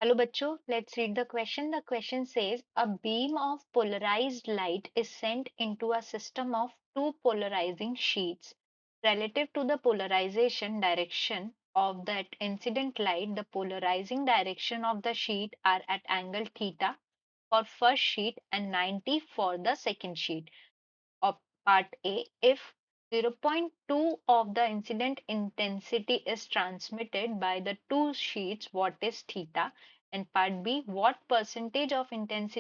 Hello bachcho, let's read the question. The question says a beam of polarized light is sent into a system of two polarizing sheets. Relative to the polarization direction of that incident light, the polarizing direction of the sheet are at angle theta for first sheet and 90 for the second sheet. Of part A, if 0.2 of the incident intensity is transmitted by the two sheets, what is theta? And part B, what percentage of incident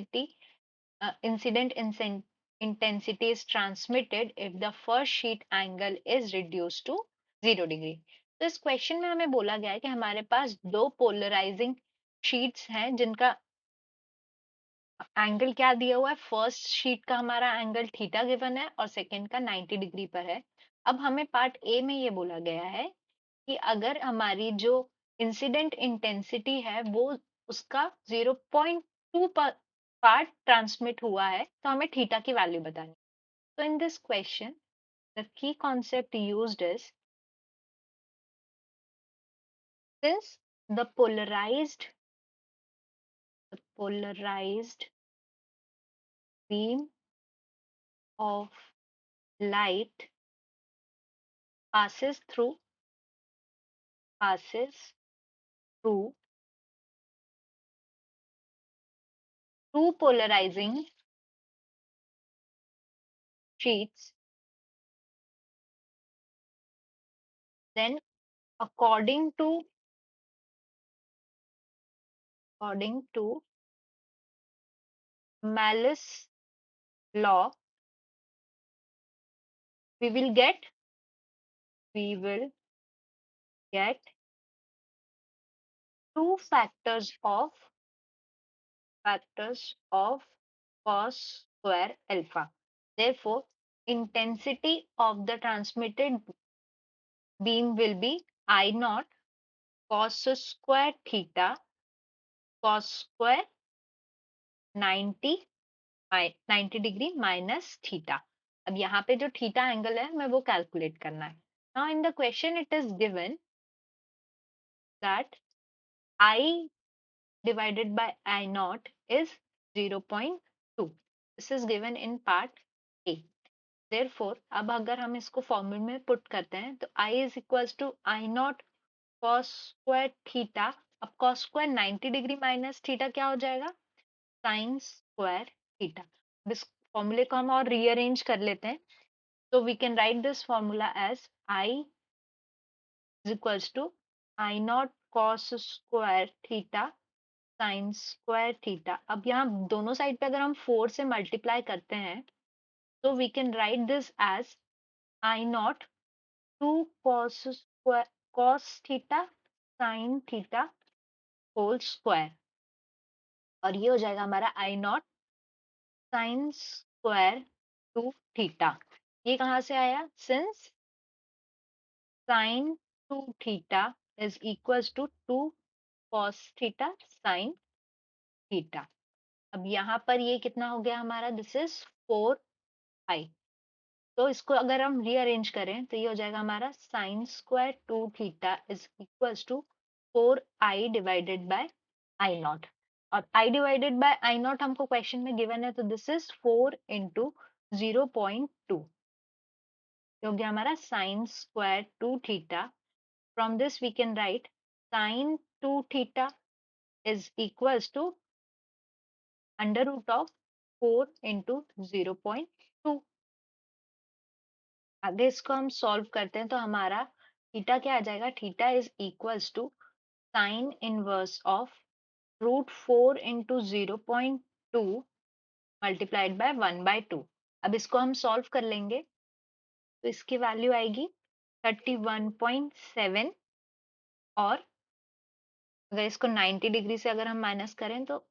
intensity is transmitted if the first sheet angle is reduced to 0 degree. तो इस question में हमें बोला गया है कि हमारे पास दो पोलराइजिंग शीट्स हैं जिनका एंगल क्या दिया हुआ है. फर्स्ट शीट का हमारा एंगल थीटा गिवन है और सेकंड का 90 डिग्री पर है. अब हमें पार्ट ए में ये बोला गया है कि अगर हमारी जो इंसिडेंट इंटेंसिटी है वो उसका 0.2 पार्ट ट्रांसमिट हुआ है तो हमें थीटा की वैल्यू बतानी. तो in this question the key concept used is since the polarized beam of light passes through two polarizing sheets, then according to Malus law, we will get we will get two factors of cos square alpha. Therefore, intensity of the transmitted beam will be I naught cos square theta cos square 90 90 degree minus theta. अब यहाँ पे जो theta angle है हमें वो calculate करना है. Now in the question it is given that I divided by I naught is 0.2. This is given in part A. Therefore, अब अगर हम इसको फॉर्मूले में पुट करते हैं तो I is equals to I naught cos square theta. अब cos square 90 degree minus theta क्या हो जाएगा? Sin square theta. इस फॉर्मूले को हम और रीअरेंज कर लेते हैं. So we can write this formula as I is equals to I naught cos square theta sin square theta. अब यहाँ दोनों साइड पे अगर हम 4 से मल्टीप्लाई करते हैं तो we can write this as I naught 2 cos theta sin theta whole square और ये हो जाएगा हमारा I naught sin स्क्वायर 2 थीटा. ये कहाँ से आया? Since sin 2 theta is equals to 2 cos theta sin theta. अब यहाँ पर ये कितना हो गया हमारा? This is 4i. तो इसको अगर हम रीअरेंज करें तो ये हो जाएगा हमारा sine square 2 theta is equals to 4i divided by I naught. और i divided by I naught हमको क्वेश्चन में गिवन है तो दिस इज 4 इंटू 0.2. हो गया हमारा sine square 2 theta. From this we can write sine 2 theta is equals to under root of 4 into 0.2. आगे इसको हम सॉल्व करते हैं तो हमारा थीटा क्या आ जाएगा? Theta is equals to sine inverse of root 4 into 0.2 multiplied by 1/2. अब इसको हम सॉल्व कर लेंगे तो इसकी वैल्यू आएगी 31.7 और अगर इसको 90 डिग्री से अगर हम माइनस करें तो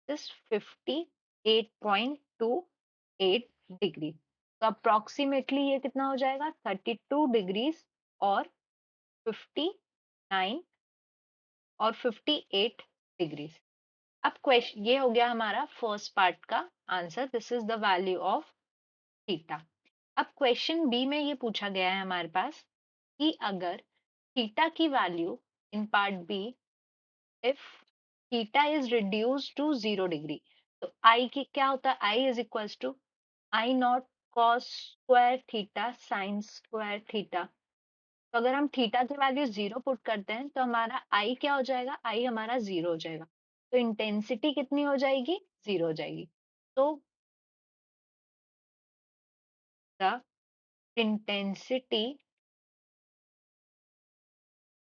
इस 58.28 डिग्री. तो अप्रोक्सीमेटली ये कितना हो जाएगा? 32 डिग्रीज और 59 और 58 डिग्रीज. अब क्वेश्चन ये हो गया हमारा फर्स्ट पार्ट का answer. This is the value of theta. अब क्वेश्चन बी में ये पूछा गया है हमारे पास कि अगर थीटा की value in part B if theta is reduce to 0 degree. तो आई की क्या होता है, I is equals to I naught cos square theta sine square theta. तो अगर हम थीटा की वैल्यू 0 पुट करते हैं तो हमारा आई क्या हो जाएगा, आई हमारा 0 हो जाएगा। तो इंटेंसिटी कितनी हो जाएगी, 0 हो जाएगी। तो the intensity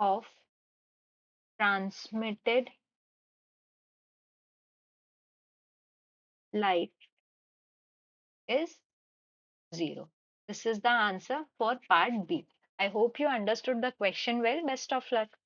of transmitted light is 0. This is the answer for part B. I hope you understood the question well. Best of luck.